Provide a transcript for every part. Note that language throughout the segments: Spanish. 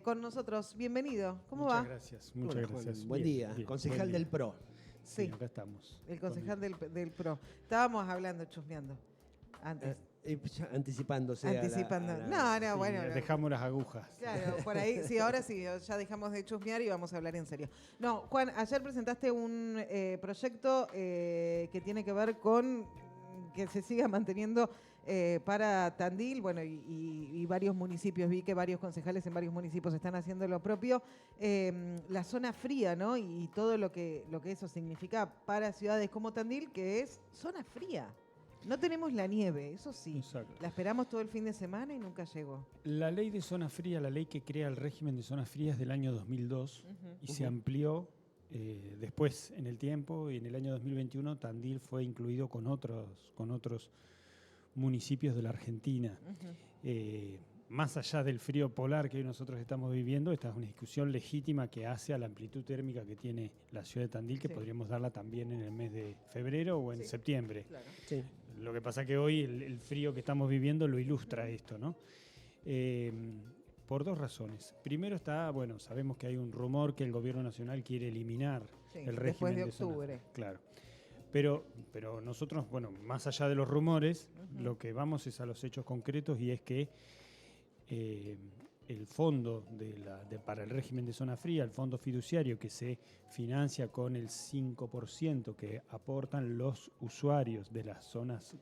con nosotros. Bienvenido. ¿Cómo Muchas va? gracias, muchas gracias. Buen Bien, día, bien, concejal buen día. del PRO. Sí, Sí. acá estamos. El concejal del PRO. Estábamos hablando, chusmeando, antes. Anticipándose Anticipando. a la- No, Sí, bueno. dejamos las agujas. Claro, por ahí, sí, ahora sí, ya dejamos de chusmear y vamos a hablar en serio. No, Juan, ayer presentaste un proyecto que tiene que ver con que se siga manteniendo para Tandil, bueno, y varios municipios. Vi que varios concejales en varios municipios están haciendo lo propio. La zona fría, ¿no? Y todo lo que eso significa para ciudades como Tandil, que es zona fría. No tenemos la nieve, eso sí. Exacto. La esperamos todo el fin de semana y nunca llegó. La ley de zona fría, la ley que crea el régimen de zonas frías del año 2002 y se amplió después en el tiempo, y en el año 2021 Tandil fue incluido con otros municipios de la Argentina. Más allá del frío polar que hoy nosotros estamos viviendo, esta es una discusión legítima que hace a la amplitud térmica que tiene la ciudad de Tandil, que Sí. podríamos darla también en el mes de febrero o en septiembre. Claro. Sí. Lo que pasa que hoy el frío que estamos viviendo lo ilustra esto, ¿no? Por dos razones. Primero está, bueno, sabemos que hay un rumor que el gobierno nacional quiere eliminar Sí, el después régimen de zona octubre. fría. Claro. Pero nosotros, bueno, más allá de los rumores, lo que vamos es a los hechos concretos, y es que el fondo para el régimen de zona fría, el fondo fiduciario que se financia con el 5% que aportan los usuarios de las zonas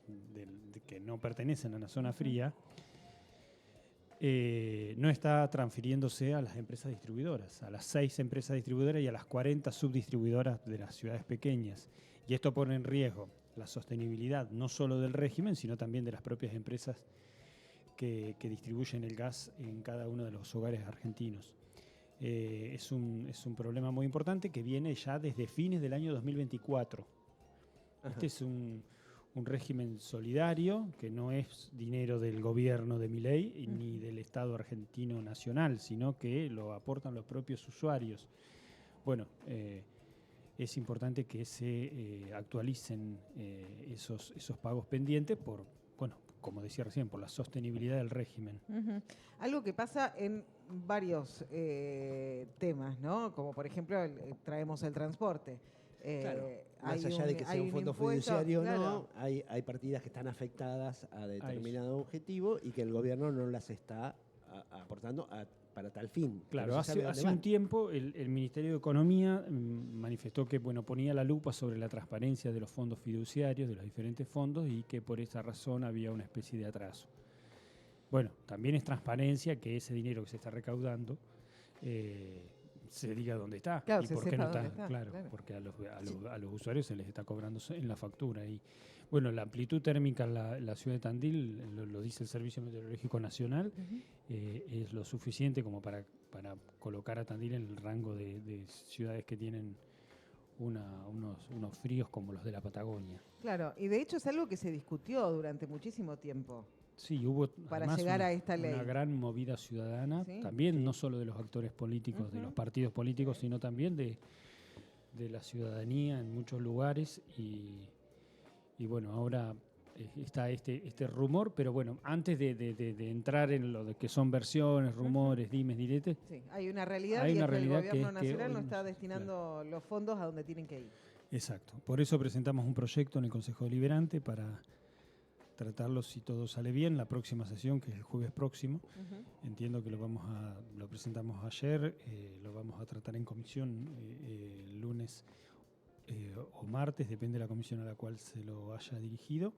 que no pertenecen a la zona fría, no está transfiriéndose a las empresas distribuidoras, a las 6 empresas distribuidoras y a las 40 subdistribuidoras de las ciudades pequeñas. Y esto pone en riesgo la sostenibilidad no solo del régimen, sino también de las propias empresas que distribuyen el gas en cada uno de los hogares argentinos. Es un problema muy importante que viene ya desde fines del año 2024. Este es un régimen solidario, que no es dinero del gobierno de Milei ni del Estado argentino nacional, sino que lo aportan los propios usuarios. Bueno, es importante que se actualicen esos pagos pendientes por, bueno, como decía recién, por la sostenibilidad del régimen. Algo que pasa en varios temas, ¿no? Como por ejemplo, traemos el transporte. Claro, más allá de que sea un fondo impuesto, fiduciario o claro. no, hay partidas que están afectadas a determinado objetivo y que el gobierno no las está aportando para tal fin. Claro, No se sabe hace dónde un van. tiempo el Ministerio de Economía manifestó que, bueno, ponía la lupa sobre la transparencia de los fondos fiduciarios, de los diferentes fondos, y que por esa razón había una especie de atraso. Bueno, también es transparencia que ese dinero que se está recaudando se diga dónde está, Claro, y se por qué sepa no dónde está. está, Claro, claro. porque a los usuarios se les está cobrando en la factura. Y bueno, la amplitud térmica en la ciudad de Tandil, lo dice el Servicio Meteorológico Nacional, es lo suficiente como para colocar a Tandil en el rango de ciudades que tienen unos fríos como los de la Patagonia. Claro, y de hecho es algo que se discutió durante muchísimo tiempo. Sí, hubo Para además llegar a esta ley. una gran movida ciudadana, ¿Sí? también no solo de los actores políticos, de los partidos políticos, sino también de la ciudadanía en muchos lugares, y bueno, ahora está este rumor, pero bueno, antes de entrar en lo de que son versiones, rumores, dimes, diretes, Sí, hay una realidad, Hay y una es que el realidad que gobierno es que nacional no hoy está no- destinando los fondos a donde tienen que ir. exacto. Por eso presentamos un proyecto en el Consejo Deliberante para tratarlo, si todo sale bien, la próxima sesión, que es el jueves próximo. Entiendo que lo presentamos ayer, lo vamos a tratar en comisión el lunes o martes, depende de la comisión a la cual se lo haya dirigido,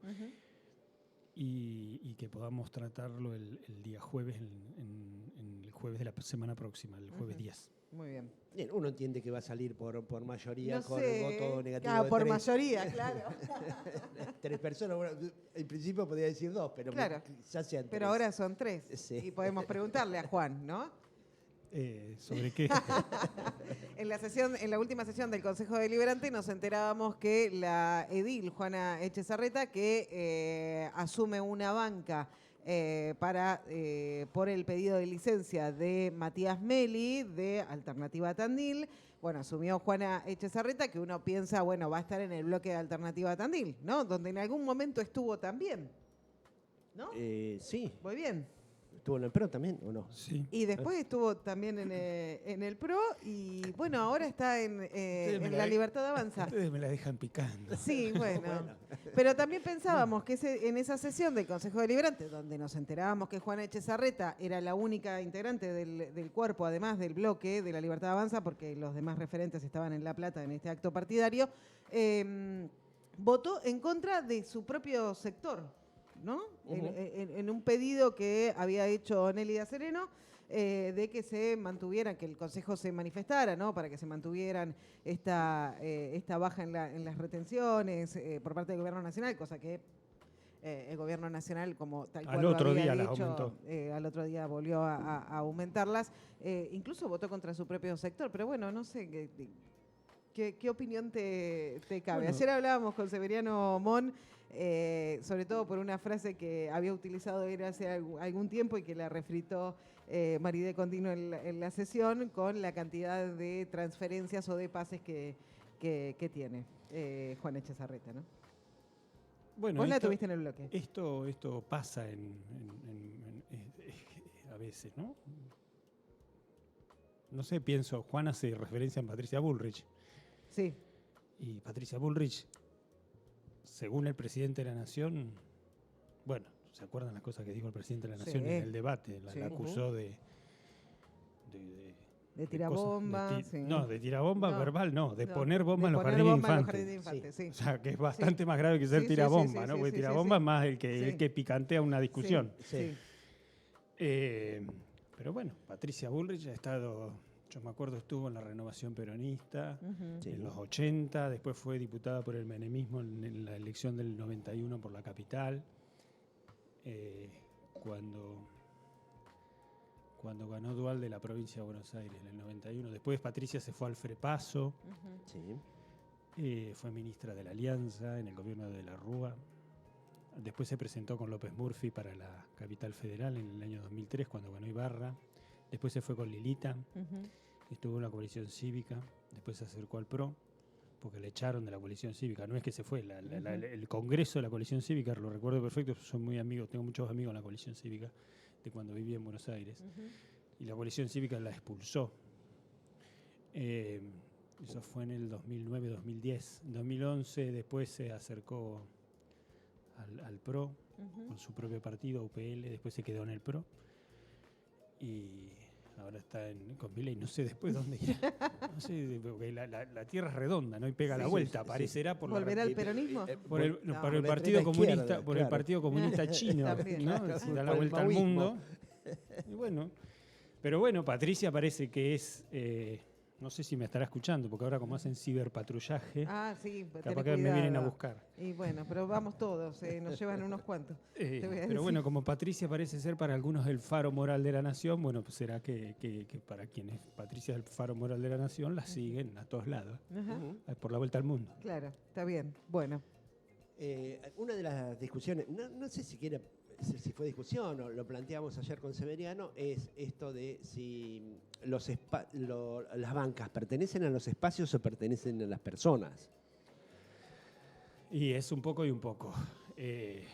y que podamos tratarlo el día jueves, en el jueves de la semana próxima, el jueves 10. Muy bien. Bien, uno entiende que va a salir por mayoría No con sé. voto negativo Ah, de por 3. mayoría, claro. 3 personas, bueno, en principio podría decir 2, pero Claro. ya sean 3. Pero ahora son 3. Sí. Y podemos preguntarle a Juan, ¿no? ¿Sobre qué? En la última sesión del Consejo Deliberante nos enterábamos que la edil Juana Echezarreta, que asume una banca por el pedido de licencia de Matías Meli, de Alternativa Tandil. Bueno, asumió Juana Echezarreta, que uno piensa, bueno, va a estar en el bloque de Alternativa Tandil, ¿no? Donde en algún momento estuvo también, ¿no? Sí, Muy bien. ¿Estuvo en el PRO también o no? Sí. Y después estuvo también en el PRO y bueno, ahora está en La Libertad Avanza. Ustedes me la dejan picando. Sí, bueno. Pero también pensábamos que en esa sesión del Consejo Deliberante, donde nos enterábamos que Juana Echezarreta era la única integrante del cuerpo, además del bloque de La Libertad Avanza, porque los demás referentes estaban en La Plata en este acto partidario, votó en contra de su propio sector, ¿no? En un pedido que había hecho Nélida Sereno, de que se mantuviera, que el Consejo se manifestara, ¿no? Para que se mantuvieran esta baja en las retenciones por parte del Gobierno Nacional, cosa que el Gobierno Nacional, como tal cual Al otro había día las dicho, aumentó. al otro día volvió a aumentarlas. Incluso votó contra su propio sector, pero bueno, no sé qué opinión te cabe. Bueno. Ayer hablábamos con Severiano Mon, sobre todo por una frase que había utilizado él hace algún tiempo y que la refritó Maride Contino en la sesión, con la cantidad de transferencias o de pases que tiene Juan Echezarreta, ¿no? Bueno, Vos la tuviste en el bloque. Esto pasa a veces, ¿no? No sé, pienso, Juan hace referencia a Patricia Bullrich. Sí. Y Patricia Bullrich, según el presidente de la Nación, bueno, ¿se acuerdan las cosas que dijo el presidente de la Nación en el debate? La acusó de tirabomba. cosas, no, de tirabomba verbal, no, de poner bomba en los poner jardines bomba en los infantes. jardines infantes, sí. O sea, que es bastante más grave que ser tirabomba, ¿no? Porque tirabomba es más el que picantea una discusión. Sí. Pero bueno, Patricia Bullrich ha estado, yo me acuerdo, estuvo en la Renovación Peronista en los 80, después fue diputada por el menemismo en la elección del 91 por la capital, cuando ganó Duhalde la provincia de Buenos Aires en el 91. Después Patricia se fue al Frepaso, fue ministra de la Alianza en el gobierno de la Rúa. Después se presentó con López Murphy para la capital federal en el año 2003, cuando ganó Ibarra. Después se fue con Lilita, estuvo en la coalición cívica, después se acercó al PRO, porque le echaron de la coalición cívica. No es que se fue, el congreso de la coalición cívica, lo recuerdo perfecto, soy muy amigo, tengo muchos amigos en la coalición cívica de cuando vivía en Buenos Aires. Y la coalición cívica la expulsó. Eso fue en el 2009-2010. En 2011 después se acercó al PRO con su propio partido, UPL, después se quedó en el PRO y ahora está con Milei, no sé después dónde irá. No sé, porque la tierra es redonda, ¿no? Y pega la vuelta, aparecerá por ¿Volverá al peronismo? Por el Partido Comunista, por el Partido Comunista Chino, ¿no? Se da la vuelta al mundo. Y bueno, pero bueno, Patricia parece que es no sé si me estará escuchando, porque ahora como hacen ciberpatrullaje, capaz que me vienen a buscar. Y bueno, pero vamos todos, nos llevan unos cuantos. Pero bueno, como Patricia parece ser para algunos el faro moral de la nación, bueno, pues será que para quienes Patricia es el faro moral de la nación, la siguen a todos lados, por la vuelta al mundo. Claro, está bien, bueno. Una de las discusiones, no sé si fue discusión o lo planteamos ayer con Severiano, es esto de si las bancas pertenecen a los espacios o pertenecen a las personas. Y es un poco y un poco. Es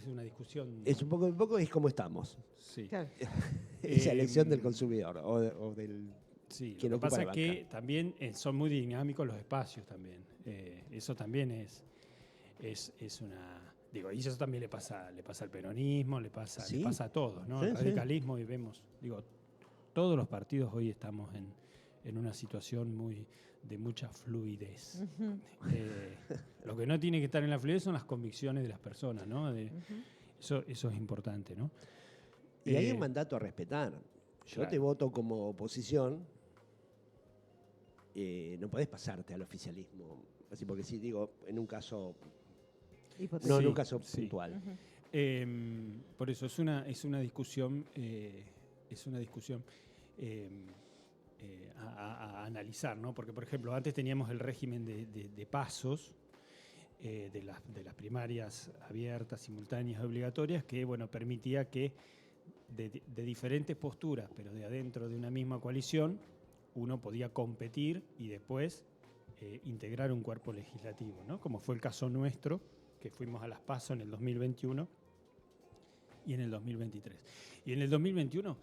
una discusión. Es un poco y un poco, es como estamos. Sí. Claro. Esa elección del consumidor o del. Sí, quien lo que ocupa pasa la es que banca. también son muy dinámicos los espacios también. Eso también es una. Digo, y eso también le pasa al peronismo, le pasa a todos, ¿no? El radicalismo, y vemos, digo, todos los partidos hoy estamos en una situación de mucha fluidez. Lo que no tiene que estar en la fluidez son las convicciones de las personas, ¿no? Eso es importante, ¿no? Y hay un mandato a respetar. Yo te voto como oposición, no podés pasarte al oficialismo. Así porque sí, digo, en un caso. No, en un caso puntual. Por eso es una discusión, a analizar, ¿no? Porque, por ejemplo, antes teníamos el régimen de pasos de las primarias abiertas, simultáneas, obligatorias, que bueno, permitía que de diferentes posturas, pero de adentro de una misma coalición, uno podía competir y después integrar un cuerpo legislativo, ¿no? Como fue el caso nuestro, que fuimos a las PASO en el 2021 y en el 2023. Y en el 2021,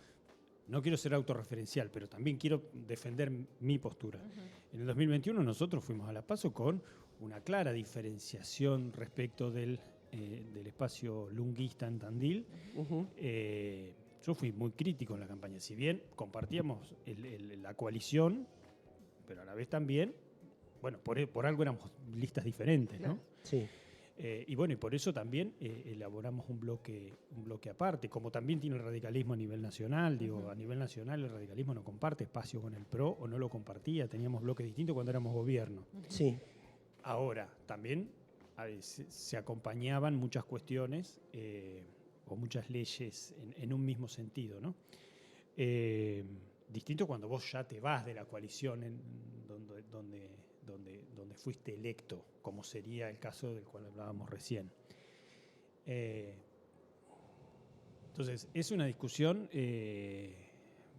no quiero ser autorreferencial, pero también quiero defender mi postura. En el 2021 nosotros fuimos a la PASO con una clara diferenciación respecto del espacio lunguista en Tandil. Yo fui muy crítico en la campaña. Si bien compartíamos la coalición, pero a la vez también, bueno, por algo éramos listas diferentes, ¿no? Sí. Y bueno, y por eso también elaboramos un bloque aparte, como también tiene el radicalismo a nivel nacional. Digo, a nivel nacional el radicalismo no comparte espacio con el PRO o no lo compartía, teníamos bloques distintos cuando éramos gobierno. Sí. Ahora, también se acompañaban muchas cuestiones o muchas leyes en un mismo sentido, ¿no? Distinto cuando vos ya te vas de la coalición donde fuiste electo, como sería el caso del cual hablábamos recién. Entonces, es una discusión,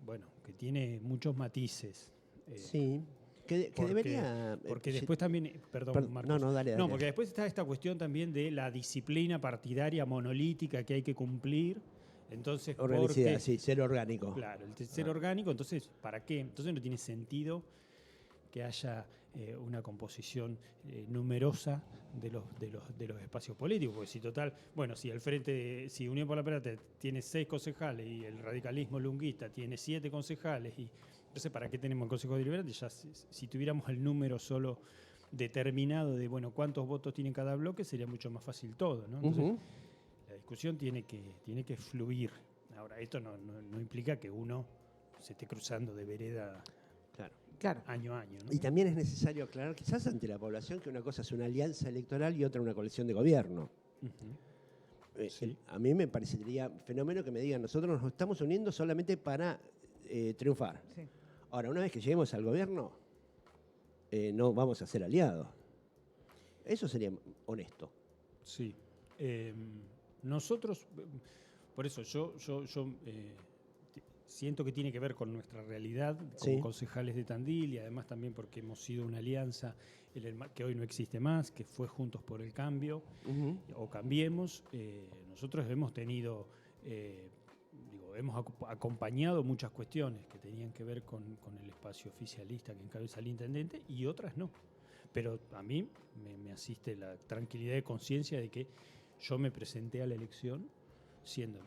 bueno, que tiene muchos matices. Sí. Que debería... Porque después también... Perdón, Marcos. No, dale. No, porque después está esta cuestión también de la disciplina partidaria monolítica que hay que cumplir. Entonces, organicidad, sí, ser orgánico. Claro, el ser orgánico, entonces, ¿para qué? Entonces no tiene sentido que haya una composición numerosa de los espacios políticos, porque si total, bueno, si el Frente, si Unión por la Patria tiene 6 concejales y el radicalismo lunguista tiene 7 concejales, y entonces ¿para qué tenemos el Consejo Deliberante? Ya si tuviéramos el número solo determinado de, bueno, cuántos votos tiene cada bloque, sería mucho más fácil todo, ¿no? Entonces, la discusión tiene que fluir. Ahora, esto no implica que uno se esté cruzando de vereda Claro. año a año, ¿no? Y también es necesario aclarar, quizás ante la población, que una cosa es una alianza electoral y otra una coalición de gobierno. Sí. A mí me parecería fenómeno que me digan, nosotros nos estamos uniendo solamente para triunfar. Sí. Ahora, una vez que lleguemos al gobierno, no vamos a ser aliados. Eso sería honesto. Sí. Nosotros, por eso yo siento que tiene que ver con nuestra realidad como concejales de Tandil, y además también porque hemos sido una alianza que hoy no existe más, que fue Juntos por el Cambio, o Cambiemos. Nosotros hemos tenido, hemos acompañado muchas cuestiones que tenían que ver con el espacio oficialista que encabeza el intendente, y otras no. Pero a mí me asiste la tranquilidad de conciencia de que yo me presenté a la elección siendo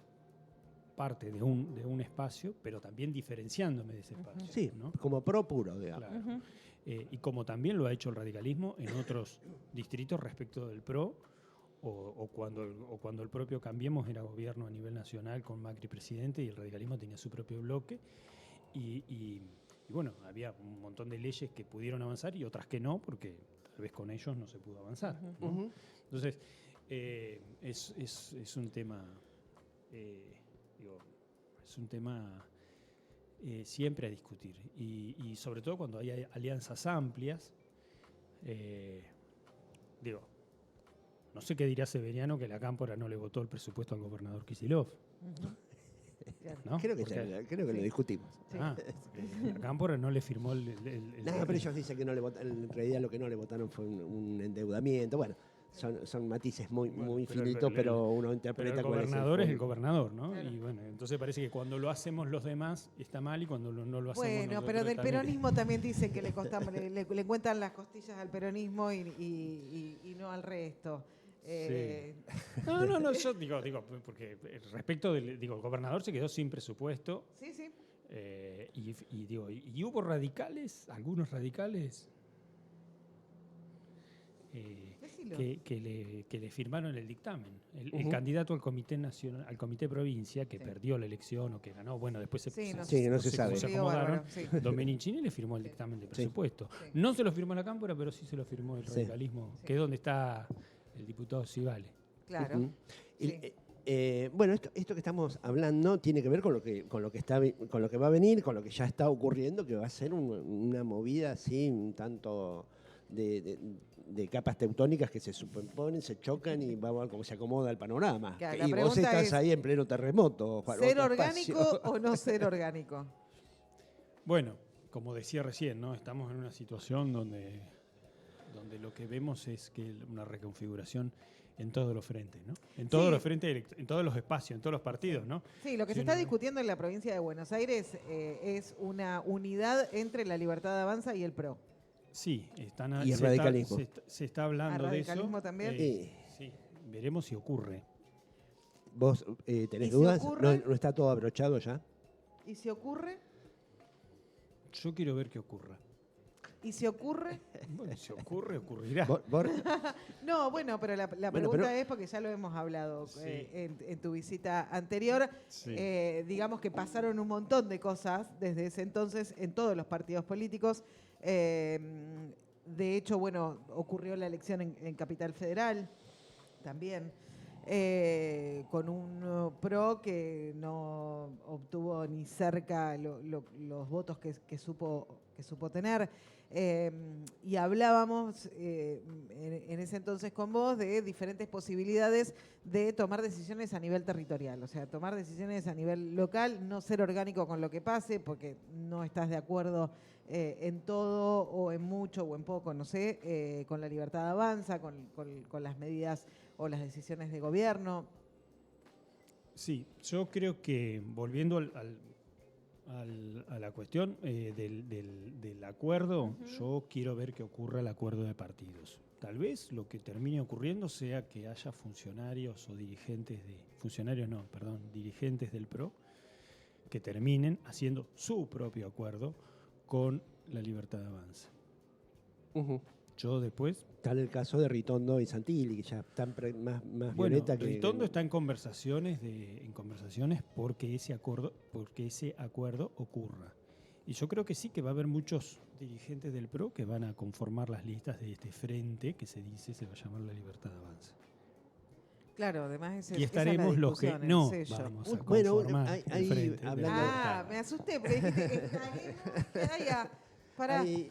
parte de un espacio, pero también diferenciándome de ese espacio. Sí, ¿no? como pro puro, digamos. Claro. Y como también lo ha hecho el radicalismo en otros distritos respecto del PRO, o cuando el propio Cambiemos era gobierno a nivel nacional con Macri presidente y el radicalismo tenía su propio bloque. Y bueno, había un montón de leyes que pudieron avanzar y otras que no, porque tal vez con ellos no se pudo avanzar, ¿no? Entonces, es un tema... es un tema siempre a discutir, y sobre todo cuando hay alianzas amplias. No sé qué dirá Severiano que la Cámpora no le votó el presupuesto al gobernador Kicillof. ¿No? Creo que lo discutimos. Sí. La Cámpora no le firmó el No, pero ellos dicen que no le votaron, en realidad lo que no le votaron fue un endeudamiento. Bueno, son matices muy finitos, pero uno interpreta pero el cuál gobernador es es el gobernador, ¿no? Claro. Y bueno, entonces parece que cuando lo hacemos los demás está mal, y cuando no lo hacemos Bueno, nosotros pero del también. peronismo también dicen que le cuentan las costillas al peronismo y no al resto. Sí. No, yo digo, porque respecto del, el gobernador se quedó sin presupuesto. Sí, sí. Y hubo radicales, algunos radicales, Decilo. que le firmaron el dictamen. El candidato al Comité Nacional, al Comité Provincia, que perdió la elección o que ganó, bueno, después no se sabe. cómo se Lío acomodaron. bárbaro, sí. Domenichini le firmó el dictamen de presupuesto. Sí. No se lo firmó la Cámpora, pero sí se lo firmó el radicalismo, Sí. que es donde está el diputado Civale. Claro. Y, Sí. bueno, esto que estamos hablando tiene que ver con lo que va a venir, con lo que ya está ocurriendo, que va a ser una movida así, un tanto de capas tectónicas que se superponen, se chocan y vamos a ver cómo se acomoda el panorama. Claro, la Y vos pregunta estás es, ahí en pleno terremoto. Juan, ¿ser otro orgánico espacio. o no ser orgánico? Bueno, como decía recién, ¿no? Estamos en una situación donde lo que vemos es que una reconfiguración en todos los frentes, ¿no? En todos los frentes, en todos los espacios, en todos los partidos, ¿no? Sí, lo que se está discutiendo en la provincia de Buenos Aires es una unidad entre la Libertad Avanza y el PRO. Sí, y el radicalismo. Se está hablando de eso. ¿Radicalismo también? Sí, veremos si ocurre. ¿Vos tenés ¿Y si dudas? ocurre? ¿No está todo abrochado ya? ¿Y si ocurre? Yo quiero ver qué ocurra. ¿Y si ocurre? Bueno, si ocurre, ocurrirá. No, bueno, pero la pregunta es, porque ya lo hemos hablado en tu visita anterior, digamos que pasaron un montón de cosas desde ese entonces en todos los partidos políticos. De hecho, bueno, ocurrió la elección en Capital Federal también, con un PRO que no obtuvo ni cerca los votos que supo tener. Y hablábamos en ese entonces con vos de diferentes posibilidades de tomar decisiones a nivel territorial, o sea, tomar decisiones a nivel local, no ser orgánico con lo que pase, porque no estás de acuerdo en todo o en mucho o en poco, no sé, con la Libertad Avanza, con las medidas o las decisiones de gobierno. Sí, yo creo que volviendo a la cuestión del acuerdo, yo quiero ver que ocurra el acuerdo de partidos. Tal vez lo que termine ocurriendo sea que haya funcionarios o dirigentes dirigentes del PRO que terminen haciendo su propio acuerdo con la Libertad Avanza. Yo después... Tal el caso de Ritondo y Santilli, que ya están más violeta que... Ritondo está en conversaciones porque ese acuerdo ocurra. Y yo creo que sí, que va a haber muchos dirigentes del PRO que van a conformar las listas de este frente que se va a llamar la Libertad Avanza. Claro, además y estaremos los que no vamos a conformar el frente. Me asusté porque dijiste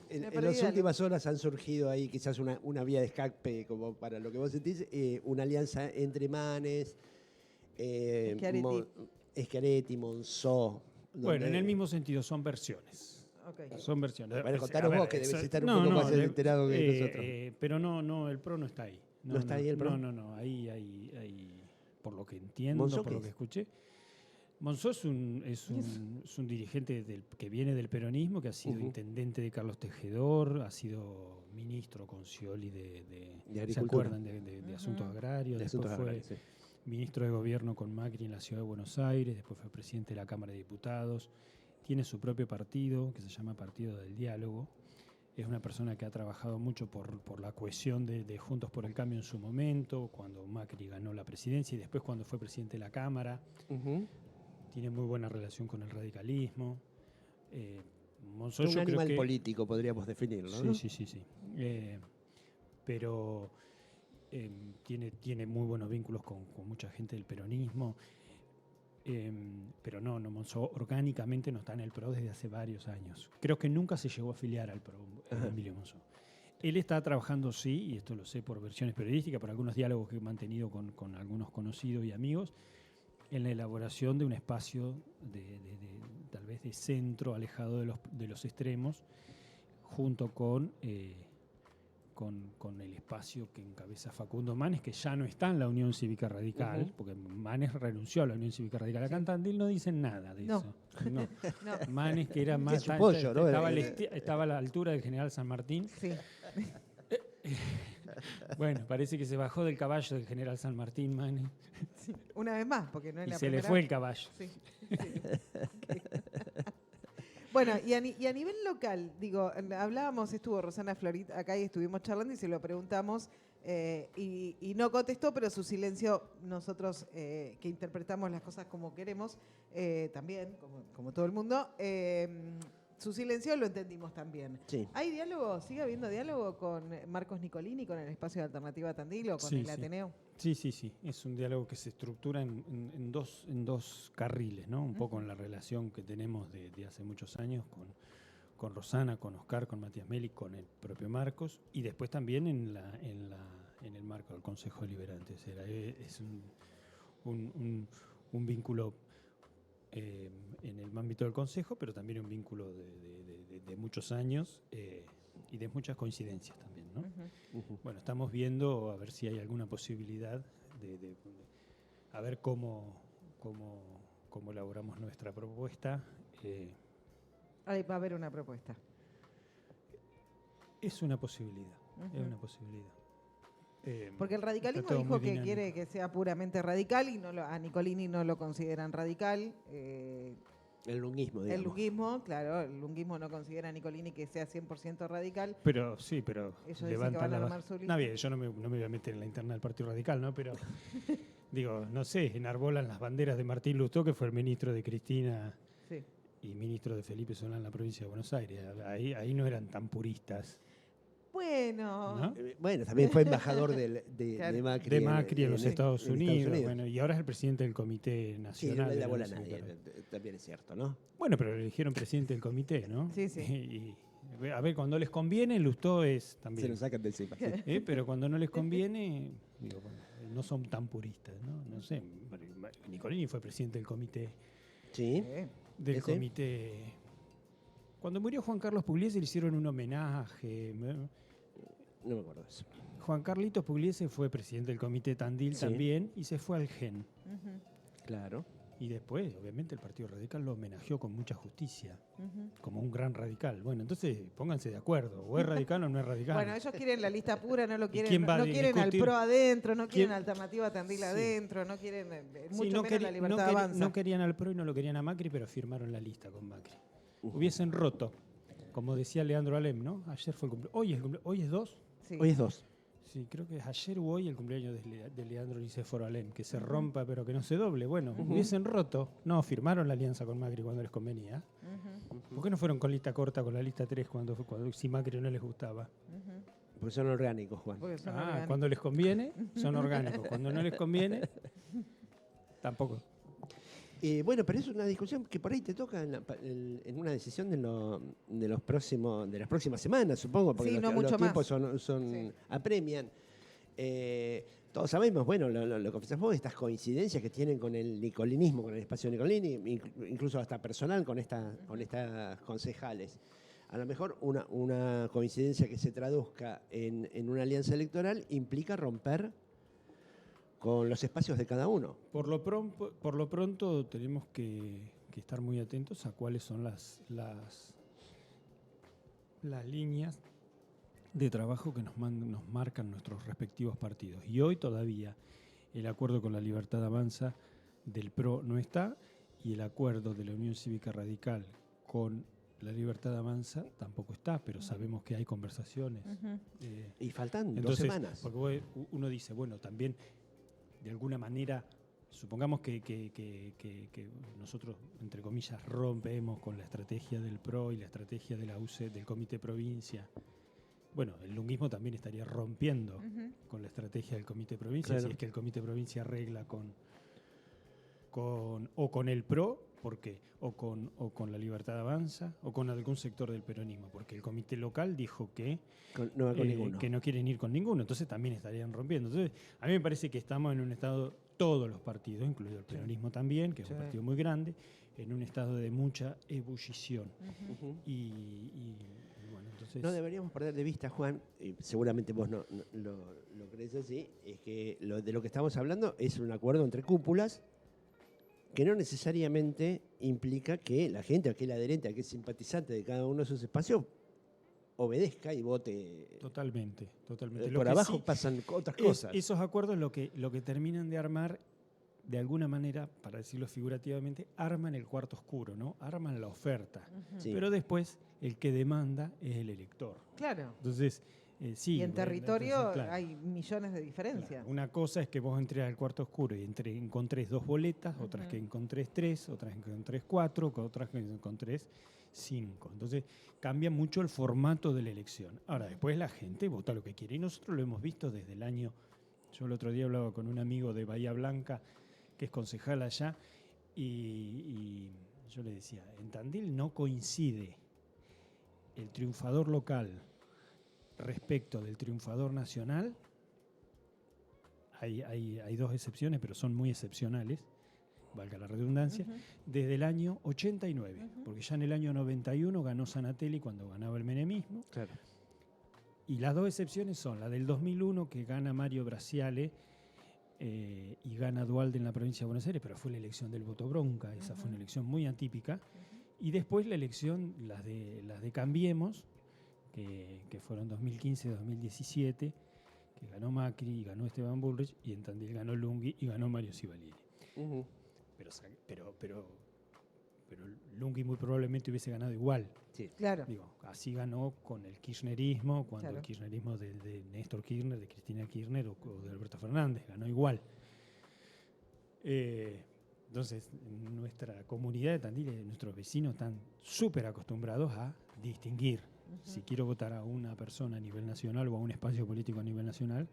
en las últimas horas han surgido ahí quizás una vía de escape, como para lo que vos sentís, una alianza entre Manes, Schiaretti, Monzó. Bueno, en el mismo sentido, son versiones. Okay. Son versiones. Bueno, contanos vos, que debes estar un poco más enterado que nosotros. Pero no, el PRO no está ahí. ¿No está ahí el PRO? No, ahí, por lo que entiendo, por lo que escuché. Monzó es un dirigente que viene del peronismo, que ha sido intendente de Carlos Tejedor, ha sido ministro con Scioli de ¿se acuerdan? De Asuntos Agrarios, después fue ministro de Gobierno con Macri en la Ciudad de Buenos Aires, después fue presidente de la Cámara de Diputados, tiene su propio partido, que se llama Partido del Diálogo. Es una persona que ha trabajado mucho por la cohesión de Juntos por el Cambio en su momento, cuando Macri ganó la presidencia y después cuando fue presidente de la Cámara. Tiene muy buena relación con el radicalismo. Monzó, un animal político, podríamos definirlo, ¿no? Sí. Pero tiene muy buenos vínculos con mucha gente del peronismo. Pero no, Monzó orgánicamente no está en el PRO desde hace varios años. Creo que nunca se llegó a afiliar al PRO, Emilio Monzó. Él está trabajando, sí, y esto lo sé por versiones periodísticas, por algunos diálogos que he mantenido con algunos conocidos y amigos, en la elaboración de un espacio tal vez de centro, alejado de los extremos, junto con el espacio que encabeza Facundo Manes, que ya no está en la Unión Cívica Radical, porque Manes renunció a la Unión Cívica Radical. Acá en Tandil no dicen nada de eso. No. Manes, que era más... estaba a la altura del General San Martín. Sí. Bueno, parece que se bajó del caballo del General San Martín, Manes. Sí, una vez más, porque no es y la se primera. le fue el caballo. Sí. Okay. Bueno, y a nivel local, digo, hablábamos, estuvo Rosana Florit acá y estuvimos charlando y se lo preguntamos y no contestó, pero su silencio, nosotros que interpretamos las cosas como queremos, también, como todo el mundo, su silencio lo entendimos también. Sí. ¿Hay diálogo? ¿Sigue habiendo diálogo con Marcos Nicolini, con el Espacio de Alternativa Tandil o con el Ateneo? Sí. Es un diálogo que se estructura en dos carriles, ¿no? Un poco en la relación que tenemos de hace muchos años con Rosana, con Oscar, con Matías Meli, con el propio Marcos, y después también en el marco del Consejo Deliberante. Es un vínculo en el ámbito del Consejo, pero también un vínculo de muchos años y de muchas coincidencias también. ¿no? Ujú. Bueno, estamos viendo a ver si hay alguna posibilidad a ver cómo elaboramos nuestra propuesta. Ahí va a haber una propuesta. Es una posibilidad, es Ujú. una posibilidad. Porque el radicalismo está todo dijo muy que dinámico. quiere que sea puramente radical y a Nicolini no lo consideran radical. El lunguismo, El digamos. lunguismo, claro, el lunguismo no considera a Nicolini que sea 100% radical. Pero sí, pero Ellos dicen que levantan van a la armar su lista. No, bien, yo no me voy a meter en la interna del Partido Radical, ¿no? Pero digo, no sé, enarbolan las banderas de Martín Lustó, que fue el ministro de Cristina Sí. y ministro de Felipe Solá en la provincia de Buenos Aires. Ahí no eran tan puristas, Bueno, ¿no? Bueno, también fue embajador Claro. de Macri, De Macri en los Estados en Unidos. Bueno, y ahora es el presidente del Comité Sí, Nacional. no le de da bola a la nadie, Nación. también es cierto, ¿no? Bueno, pero le eligieron presidente del comité, ¿no? Sí, sí. Y, a ver, cuando les conviene, Lustó es también. Se lo sacan de encima. Sí. Pero cuando no les conviene, digo, bueno, no son tan puristas, ¿no? No sé, Nicolini fue presidente del comité. Sí. Del ¿Ese? comité. Cuando murió Juan Carlos Pugliese le hicieron un homenaje. No me acuerdo de eso. Juan Carlitos Pugliese fue presidente del comité Tandil Sí. también y se fue al GEN. Ujú, Claro. Y después, obviamente, el Partido Radical lo homenajeó con mucha justicia, ujú. como un gran radical. Bueno, entonces pónganse de acuerdo, o es radical o no es radical. Bueno, ellos quieren la lista pura, no lo quieren, quién va no a quieren al discutir? PRO adentro, no quieren ¿Quién? alternativa Tandil Sí. adentro, no quieren Sí, mucho no, menos la libertad avanza. no querían al PRO y no lo querían a Macri, pero firmaron la lista con Macri. Ujú. Hubiesen roto, como decía Leandro Alem, ¿no? Ayer fue el cumpleaños. Hoy es 2. Sí. Hoy es 2. Sí, creo que es ayer o hoy el cumpleaños de Leandro Nicéforo Alem, que se rompa pero que no se doble. Bueno, hubiesen roto. No, firmaron la alianza con Macri cuando les convenía. Ujú, ¿Por qué no fueron con lista corta, con la lista 3, cuando si Macri no les gustaba? ujú. Porque son orgánicos, Juan. Porque son orgánicos. Cuando les conviene, son orgánicos. Cuando no les conviene, tampoco. Bueno, pero es una discusión que por ahí te toca en una decisión de las próximas semanas, supongo, porque Sí, no los mucho tiempos más. son apremian. Todos sabemos, bueno, lo confesás vos, estas coincidencias que tienen con el nicolinismo, con el espacio Nicolini, incluso hasta personal con estas concejales. A lo mejor una coincidencia que se traduzca en una alianza electoral implica romper con los espacios de cada uno. Por lo pronto tenemos que estar muy atentos a cuáles son las líneas de trabajo que nos marcan nuestros respectivos partidos. Y hoy todavía el acuerdo con la Libertad Avanza del PRO no está, y el acuerdo de la Unión Cívica Radical con la Libertad Avanza tampoco está, pero sabemos que hay conversaciones. Ujú. Y faltan Entonces, 2 semanas. porque uno dice, bueno, también de alguna manera, supongamos que nosotros, entre comillas, rompemos con la estrategia del PRO y la estrategia de la UCE, del Comité Provincia. Bueno, el lunguismo también estaría rompiendo Ujú. con la estrategia del Comité Provincia, Claro. si es que el Comité Provincia arregla con el PRO, ¿por qué? O con la Libertad Avanza, o con algún sector del peronismo, porque el comité local dijo que No va con ninguno. que no quieren ir con ninguno, entonces también estarían rompiendo. Entonces, a mí me parece que estamos en un estado, todos los partidos, incluido el peronismo también, que es un Sí. partido muy grande, en un estado de mucha ebullición. Ujú. Ujú. Y bueno, entonces... No deberíamos perder de vista, Juan, y seguramente vos no lo crees así, es que de lo que estamos hablando es un acuerdo entre cúpulas que no necesariamente implica que la gente, aquel adherente, aquel simpatizante de cada uno de esos espacios obedezca y vote. Totalmente. Lo Por que abajo sí pasan otras es cosas. esos acuerdos lo que terminan de armar, de alguna manera, para decirlo figurativamente, arman el cuarto oscuro, ¿no? Arman la oferta. Ujú. Sí. Pero después el que demanda es el elector. Claro. Entonces, sí. Y en bueno, territorio entonces, claro, hay millones de diferencias. claro, una cosa es que vos entres al cuarto oscuro y encontrés 2 boletas, otras Ujú. que encontrés 3, otras que encontrés 4, otras que encontrés 5. Entonces cambia mucho el formato de la elección. Ahora, después la gente vota lo que quiere. Y nosotros lo hemos visto desde el año... Yo el otro día hablaba con un amigo de Bahía Blanca, que es concejal allá, y yo le decía, en Tandil no coincide el triunfador local respecto del triunfador nacional. Hay 2 excepciones, pero son muy excepcionales, valga la redundancia, Ujú. desde el año 89, Ujú. porque ya en el año 91 ganó Sanatelli cuando ganaba el menemismo, Claro. Y las dos excepciones son la del 2001, que gana Mario Bracciale y gana Duhalde en la provincia de Buenos Aires, pero fue la elección del voto bronca, esa fue una elección muy atípica. Y después la elección, las de Cambiemos, que fueron 2015-2017, que ganó Macri y ganó Esteban Bullrich, y en Tandil ganó Lunghi y ganó Mario Civalieri. Pero Lunghi muy probablemente hubiese ganado igual. Sí. Claro. Digo, así ganó con el kirchnerismo, cuando Claro. el kirchnerismo de Néstor Kirchner, de Cristina Kirchner o de Alberto Fernández, ganó igual. Entonces, en nuestra comunidad de Tandil, nuestros vecinos están súper acostumbrados a distinguir. Si quiero votar a una persona a nivel nacional o a un espacio político a nivel nacional,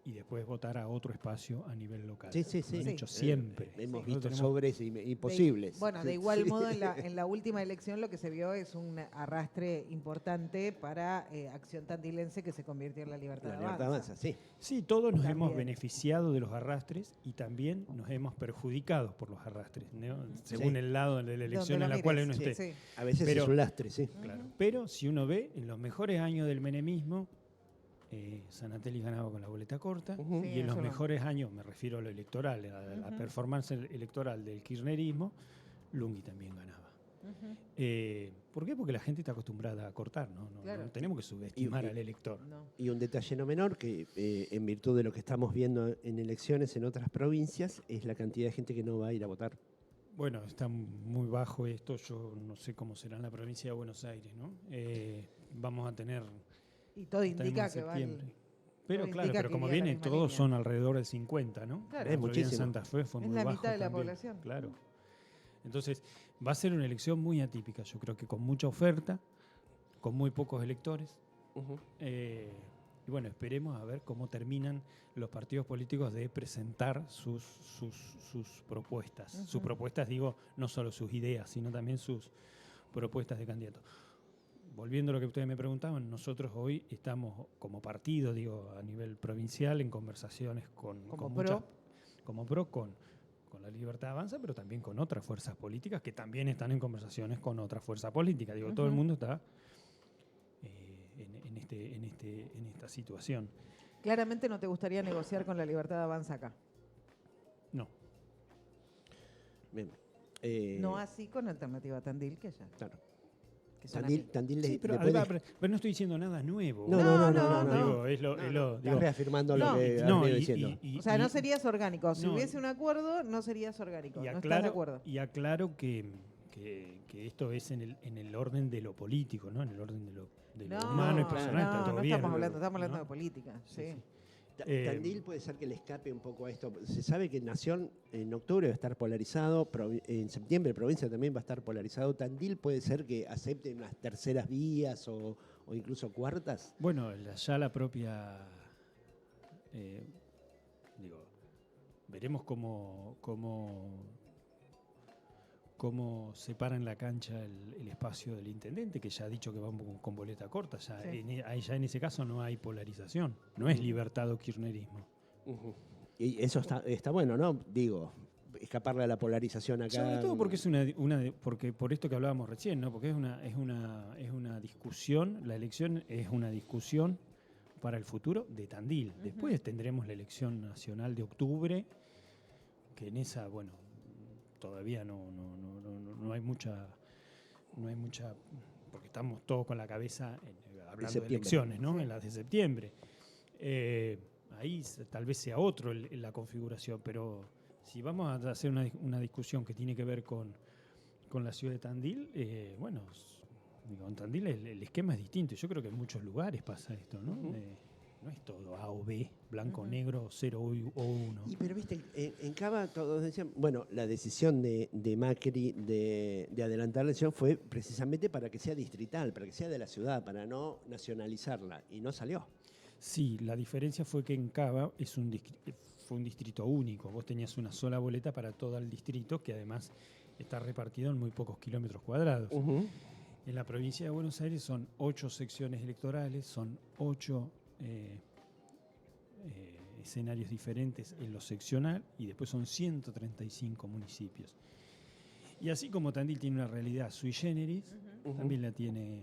y después votar a otro espacio a nivel local. Sí, sí, Lo sí. han hecho siempre. Hemos Nosotros visto tenemos- sobres imposibles. Bueno, de igual modo, en la última elección lo que se vio es un arrastre importante para Acción Tandilense, que se convirtió en la Libertad La libertad Avanza. avanza, sí. Sí, todos nos También. hemos beneficiado de los arrastres y también nos hemos perjudicado por los arrastres, ¿no? Según Sí. el lado de la elección Donde en lo la cual mires, uno esté. sí. A veces Pero- es un lastre, sí. Claro. Pero si uno ve, en los mejores años del menemismo, Sanatelli ganaba con la boleta corta, Ujú. Sí, y en los eso no. mejores años, me refiero a lo electoral, a la performance electoral del kirchnerismo, Lunghi también ganaba. ¿Por qué? Porque la gente está acostumbrada a cortar, ¿no? Claro. No tenemos que subestimar Y- al elector. No. Y un detalle no menor, que en virtud de lo que estamos viendo en elecciones en otras provincias, es la cantidad de gente que no va a ir a votar. Bueno, está muy bajo esto, yo no sé cómo será en la provincia de Buenos Aires, ¿no? Vamos a tener... Y todo estamos indica en que va septiembre. el- Pero todo claro, indica pero que como iría la viene, misma todos línea. son alrededor del 50, ¿no? Claro. Es En muchísimo. Santa Fe fue Es muy la bajo mitad de la también. población. Claro. Entonces, va a ser una elección muy atípica, yo creo que con mucha oferta, con muy pocos electores. Y bueno, esperemos a ver cómo terminan los partidos políticos de presentar sus propuestas. Sus propuestas, digo, no solo sus ideas, sino también sus propuestas de candidato. Volviendo a lo que ustedes me preguntaban, nosotros hoy estamos como partido, digo, a nivel provincial, en conversaciones con Como muchas, PRO. como PRO, con la Libertad Avanza, pero también con otras fuerzas políticas que también están en conversaciones con otras fuerzas políticas. Digo, todo el mundo está en esta situación. Claramente no te gustaría negociar con la Libertad Avanza acá. No. Bien. No así con Alternativa Tandil, que ya. Claro. Que son Tandil Sí, le pero, puede- pero no estoy diciendo nada nuevo. no. Digo, es lo, Estás digo, reafirmando No. lo que no, has venido y- diciendo. y- O sea, y- no serías orgánico. Si no, hubiese un acuerdo, no serías orgánico. y No estás de acuerdo. aclaro que esto es en el orden de lo político, ¿no? En el orden de lo humano y personal, está todo no bien. estamos hablando ¿no? de política. Sí. Sí. Tandil puede ser que le escape un poco a esto. Se sabe que Nación en octubre va a estar polarizado, en septiembre provincia también va a estar polarizado. Tandil puede ser que acepte unas terceras vías o incluso cuartas. Bueno, ya la propia, veremos cómo separan la cancha el espacio del intendente, que ya ha dicho que va con boleta corta. Ya, Sí. ahí ya en ese caso no hay polarización, no es libertad o kirchnerismo. Y eso está bueno, ¿no? Digo, escaparle a la polarización acá. Sobre todo porque es porque por esto que hablábamos recién, ¿no? Porque es una discusión, la elección es una discusión para el futuro de Tandil. Después tendremos la elección nacional de octubre, que en esa, bueno, todavía no hay mucha, porque estamos todos con la cabeza hablando de septiembre. elecciones, ¿no? Sí. En las de septiembre. Ahí tal vez sea otro la configuración, pero si vamos a hacer una discusión que tiene que ver con la ciudad de Tandil, bueno, digo, en Tandil el esquema es distinto. Yo creo que en muchos lugares pasa esto, ¿no? No es todo A o B, blanco o negro, 0 o 1. Pero viste, en Cava todos decían, bueno, la decisión de Macri de adelantar la elección fue precisamente para que sea distrital, para que sea de la ciudad, para no nacionalizarla, y no salió. Sí, la diferencia fue que en Cava fue un distrito único. Vos tenías una sola boleta para todo el distrito, que además está repartido en muy pocos kilómetros cuadrados. En la provincia de Buenos Aires son 8 secciones electorales, son 8 escenarios diferentes en lo seccional y después son 135 municipios. Y así como Tandil tiene una realidad sui generis, también la tiene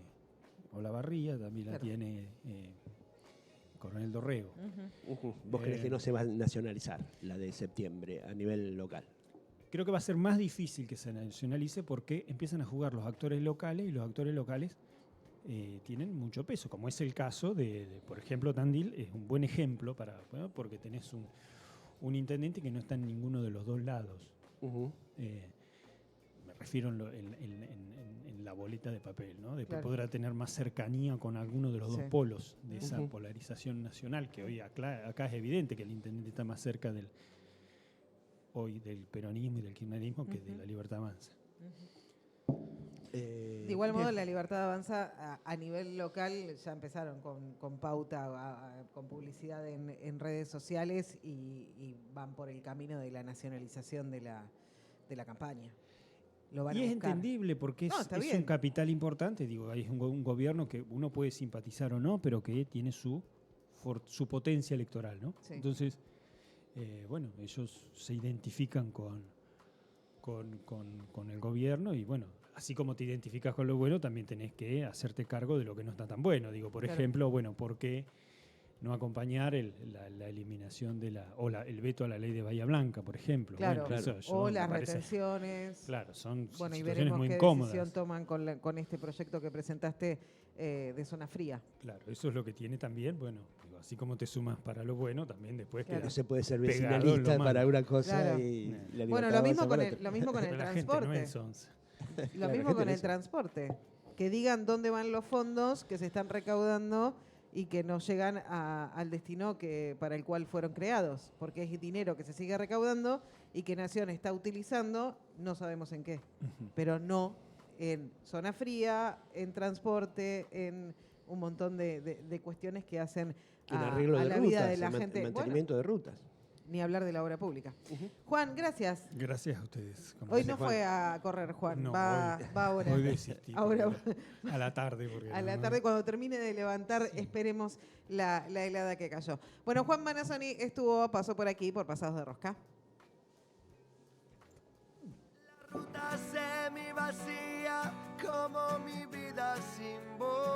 Olavarría, también la Claro. tiene Coronel Dorrego. ¿Vos crees que no se va a nacionalizar la de septiembre a nivel local? Creo que va a ser más difícil que se nacionalice porque empiezan a jugar los actores locales y los actores locales tienen mucho peso, como es el caso por ejemplo, Tandil es un buen ejemplo porque tenés un intendente que no está en ninguno de los dos lados. Me refiero en la boleta de papel, ¿no? De que Claro. podrá tener más cercanía con alguno de los Sí. dos polos de esa polarización nacional, que hoy acá es evidente que el intendente está más cerca del peronismo y del kirchnerismo que de la Libertad Avanza. De igual modo, la Libertad Avanza a nivel local ya empezaron con pauta, con publicidad en redes sociales y van por el camino de la nacionalización de la campaña. Lo van Y a es buscar. entendible porque No, es está un bien. capital importante, digo, hay un gobierno que uno puede simpatizar o no, pero que tiene su potencia electoral, ¿no? Sí. Entonces, bueno, ellos se identifican con el gobierno y bueno, así como te identificas con lo bueno, también tenés que hacerte cargo de lo que no está tan bueno. Digo, por Claro. ejemplo, bueno, ¿por qué no acompañar la eliminación el veto a la ley de Bahía Blanca, por ejemplo? Claro, Bueno, eso o me las parece- retenciones. Claro, son Bueno, y situaciones veremos muy qué incómodas. decisión toman con este proyecto que presentaste de zona fría. Claro, eso es lo que tiene también, bueno, digo, así como te sumas para lo bueno, también después Claro. No se puede ser Pegado en lo vecinalista malo. para una cosa Claro. y la Bueno, libertad lo mismo avanza con para el, otra. lo mismo con el Pero la gente no transporte. es once. Lo Claro, mismo gente con no el es- transporte. Que digan dónde van los fondos que se están recaudando y que no llegan al destino para el cual fueron creados. Porque es dinero que se sigue recaudando y que Nación está utilizando, no sabemos en qué. Pero no en zona fría, en transporte, en un montón de cuestiones que hacen En a arreglo de la rutas, vida de la en gente. Bueno, mantenimiento de rutas. ni hablar de la obra pública. Juan, gracias. Gracias a ustedes. como Hoy siempre. no fue a correr, Juan. No, va ahora. Hoy desistí. Ahora A la tarde. Porque a la no- tarde, cuando termine de levantar, esperemos la helada que cayó. Bueno, Juan Manassoni pasó por aquí, por Pasados de Rosca. La ruta semi vacía como mi vida sin vos.